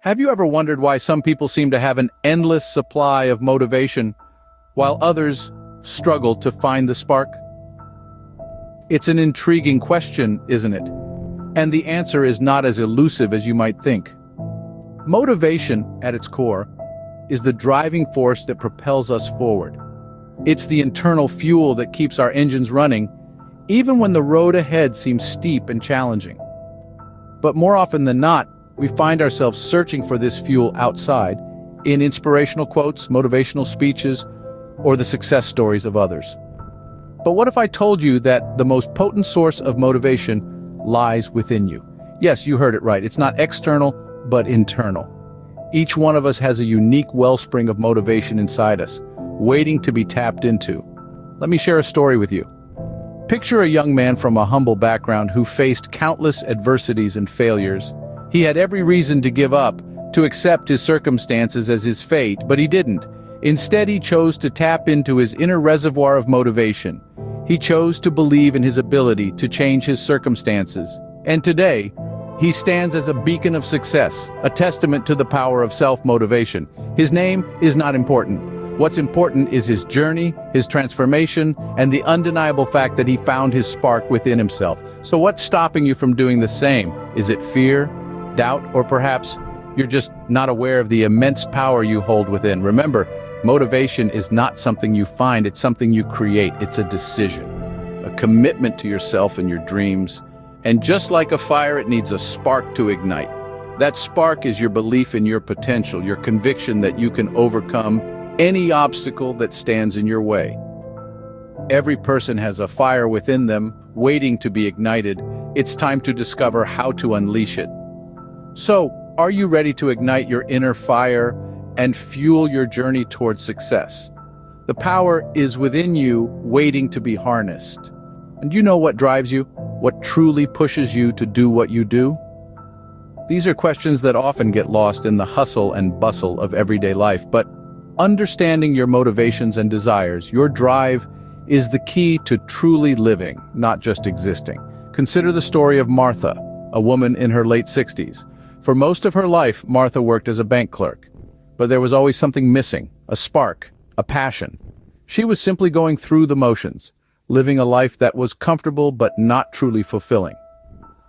Have you ever wondered why some people seem to have an endless supply of motivation, while others struggle to find the spark? It's an intriguing question, isn't it? And the answer is not as elusive as you might think. Motivation, at its core, is the driving force that propels us forward. It's the internal fuel that keeps our engines running, even when the road ahead seems steep and challenging. But more often than not, we find ourselves searching for this fuel outside, in inspirational quotes, motivational speeches, or the success stories of others. But what if I told you that the most potent source of motivation lies within you? Yes, you heard it right. It's not external, but internal. Each one of us has a unique wellspring of motivation inside us, waiting to be tapped into. Let me share a story with you. Picture a young man from a humble background who faced countless adversities and failures. He had every reason to give up, to accept his circumstances as his fate, but he didn't. Instead, he chose to tap into his inner reservoir of motivation. He chose to believe in his ability to change his circumstances. And today, he stands as a beacon of success, a testament to the power of self-motivation. His name is not important. What's important is his journey, his transformation, and the undeniable fact that he found his spark within himself. So what's stopping you from doing the same? Is it fear, doubt, or perhaps you're just not aware of the immense power you hold within? Remember, motivation is not something you find, it's something you create. It's a decision, a commitment to yourself and your dreams. And just like a fire, it needs a spark to ignite. That spark is your belief in your potential, your conviction that you can overcome any obstacle that stands in your way. Every person has a fire within them, waiting to be ignited. It's time to discover how to unleash it. So, are you ready to ignite your inner fire and fuel your journey towards success? The power is within you, waiting to be harnessed. And you know what drives you? What truly pushes you to do what you do? These are questions that often get lost in the hustle and bustle of everyday life, but understanding your motivations and desires, your drive, is the key to truly living, not just existing. Consider the story of Martha, a woman in her late 60s. For most of her life, Martha worked as a bank clerk. But there was always something missing, a spark, a passion. She was simply going through the motions, living a life that was comfortable but not truly fulfilling.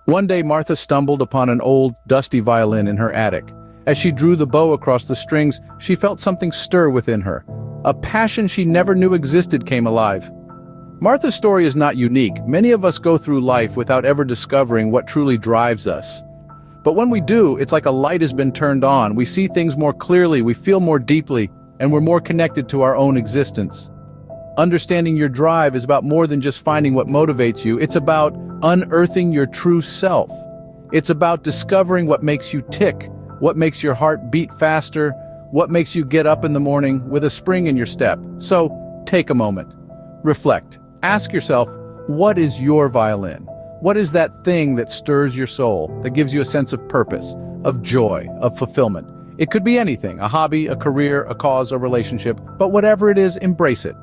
One day, Martha stumbled upon an old, dusty violin in her attic. As she drew the bow across the strings, she felt something stir within her. A passion she never knew existed came alive. Martha's story is not unique. Many of us go through life without ever discovering what truly drives us. But when we do, it's like a light has been turned on. We see things more clearly, we feel more deeply, and we're more connected to our own existence. Understanding your drive is about more than just finding what motivates you. It's about unearthing your true self. It's about discovering what makes you tick, what makes your heart beat faster, what makes you get up in the morning with a spring in your step. So, take a moment. Reflect. Ask yourself, what is your violin? What is that thing that stirs your soul, that gives you a sense of purpose, of joy, of fulfillment? It could be anything, a hobby, a career, a cause, a relationship, but whatever it is, embrace it.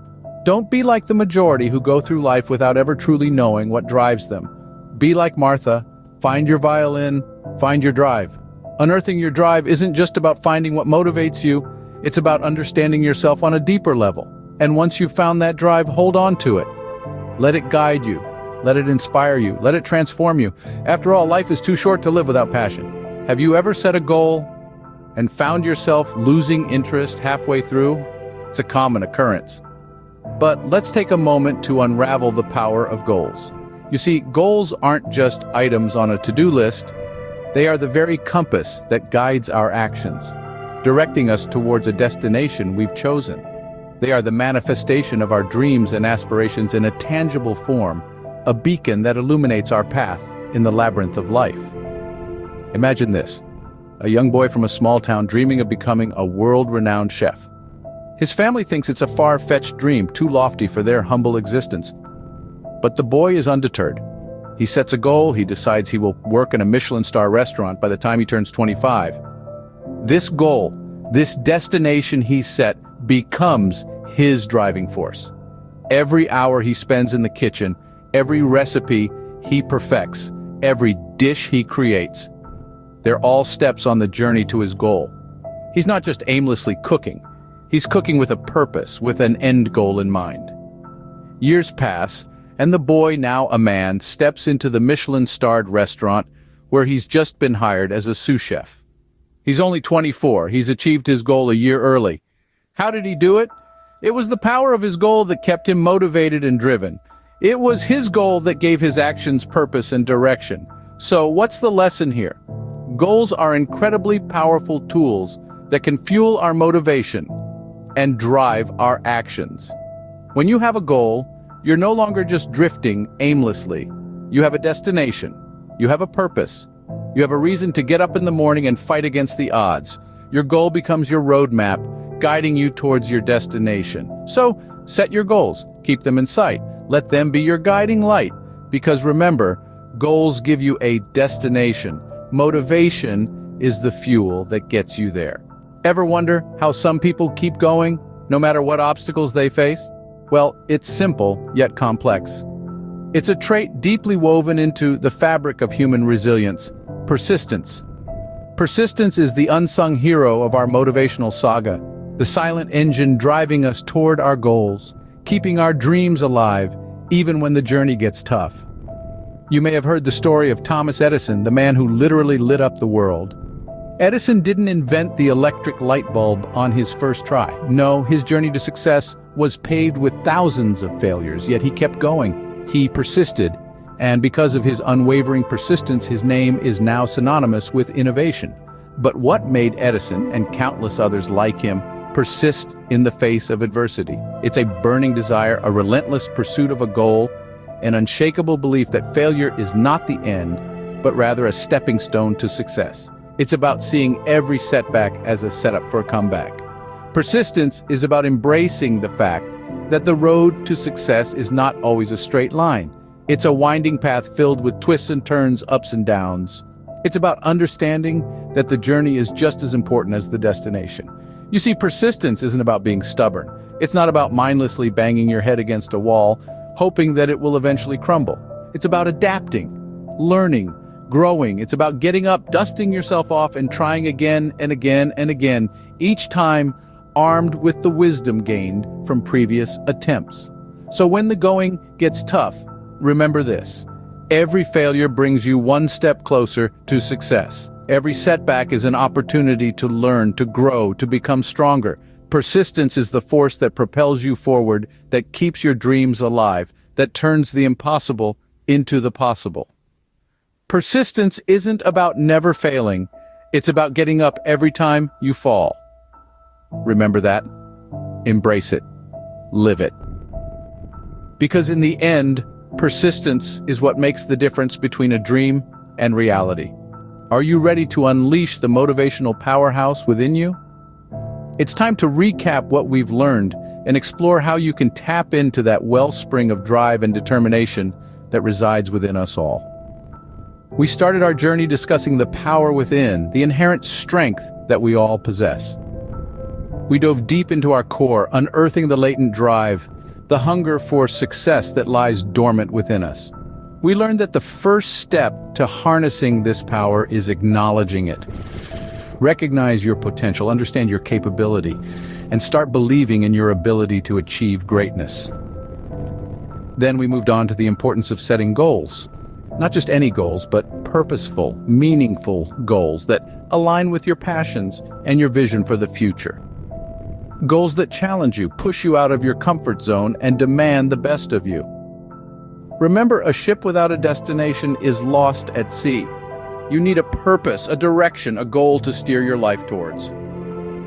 Don't be like the majority who go through life without ever truly knowing what drives them. Be like Martha. Find your violin, find your drive. Unearthing your drive isn't just about finding what motivates you, it's about understanding yourself on a deeper level. And once you've found that drive, hold on to it. Let it guide you. Let it inspire you. Let it transform you. After all, life is too short to live without passion. Have you ever set a goal and found yourself losing interest halfway through? It's a common occurrence. But let's take a moment to unravel the power of goals. You see, goals aren't just items on a to-do list. They are the very compass that guides our actions, directing us towards a destination we've chosen. They are the manifestation of our dreams and aspirations in a tangible form, a beacon that illuminates our path in the labyrinth of life. Imagine this, a young boy from a small town dreaming of becoming a world-renowned chef. His family thinks it's a far-fetched dream, too lofty for their humble existence. But the boy is undeterred. He sets a goal, he decides he will work in a Michelin star restaurant by the time he turns 25. This goal, this destination he set, becomes his driving force. Every hour he spends in the kitchen, every recipe he perfects, every dish he creates, They're all steps on the journey to his goal. He's not just aimlessly cooking. He's cooking with a purpose, with an end goal in mind. Years pass, and the boy, now a man, steps into the Michelin-starred restaurant where he's just been hired as a sous chef. He's only 24. He's achieved his goal a year early. How did he do it? It was the power of his goal that kept him motivated and driven. It was his goal that gave his actions purpose and direction. So what's the lesson here? Goals are incredibly powerful tools that can fuel our motivation and drive our actions. When you have a goal, you're no longer just drifting aimlessly. You have a destination. You have a purpose. You have a reason to get up in the morning and fight against the odds. Your goal becomes your roadmap, guiding you towards your destination. So, set your goals. Keep them in sight. Let them be your guiding light. Because remember, goals give you a destination. Motivation is the fuel that gets you there. Ever wonder how some people keep going, no matter what obstacles they face? Well, it's simple, yet complex. It's a trait deeply woven into the fabric of human resilience: persistence. Persistence is the unsung hero of our motivational saga, the silent engine driving us toward our goals, keeping our dreams alive, even when the journey gets tough. You may have heard the story of Thomas Edison, the man who literally lit up the world. Edison didn't invent the electric light bulb on his first try. No, his journey to success was paved with thousands of failures, yet he kept going. He persisted, and because of his unwavering persistence, his name is now synonymous with innovation. But what made Edison, and countless others like him, persist in the face of adversity? It's a burning desire, a relentless pursuit of a goal, an unshakable belief that failure is not the end, but rather a stepping stone to success. It's about seeing every setback as a setup for a comeback. Persistence is about embracing the fact that the road to success is not always a straight line. It's a winding path filled with twists and turns, ups and downs. It's about understanding that the journey is just as important as the destination. You see, persistence isn't about being stubborn. It's not about mindlessly banging your head against a wall, hoping that it will eventually crumble. It's about adapting, learning, growing. It's about getting up, dusting yourself off, and trying again and again and again, each time armed with the wisdom gained from previous attempts. So when the going gets tough, remember this: every failure brings you one step closer to success. Every setback is an opportunity to learn, to grow, to become stronger. Persistence is the force that propels you forward, that keeps your dreams alive, that turns the impossible into the possible. Persistence isn't about never failing. It's about getting up every time you fall. Remember that. Embrace it. Live it. Because in the end, persistence is what makes the difference between a dream and reality. Are you ready to unleash the motivational powerhouse within you? It's time to recap what we've learned and explore how you can tap into that wellspring of drive and determination that resides within us all. We started our journey discussing the power within, the inherent strength that we all possess. We dove deep into our core, unearthing the latent drive, the hunger for success that lies dormant within us. We learned that the first step to harnessing this power is acknowledging it. Recognize your potential, understand your capability, and start believing in your ability to achieve greatness. Then we moved on to the importance of setting goals. Not just any goals, but purposeful, meaningful goals that align with your passions and your vision for the future. Goals that challenge you, push you out of your comfort zone, and demand the best of you. Remember, a ship without a destination is lost at sea. You need a purpose, a direction, a goal to steer your life towards.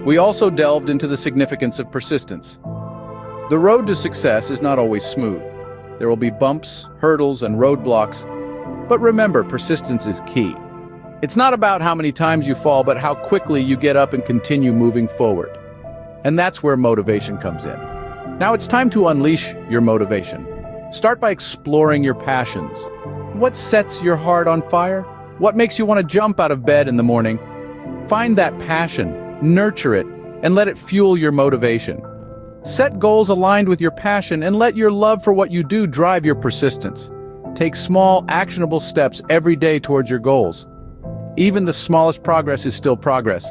We also delved into the significance of persistence. The road to success is not always smooth. There will be bumps, hurdles, and roadblocks. But remember, persistence is key. It's not about how many times you fall, but how quickly you get up and continue moving forward. And that's where motivation comes in. Now it's time to unleash your motivation. Start by exploring your passions. What sets your heart on fire? What makes you want to jump out of bed in the morning? Find that passion, nurture it, and let it fuel your motivation. Set goals aligned with your passion and let your love for what you do drive your persistence. Take small, actionable steps every day towards your goals. Even the smallest progress is still progress.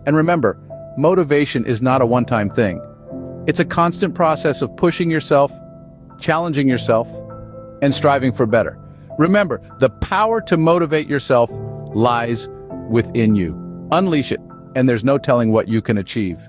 And remember, motivation is not a one-time thing. It's a constant process of pushing yourself, challenging yourself, and striving for better. Remember, the power to motivate yourself lies within you. Unleash it, and there's no telling what you can achieve.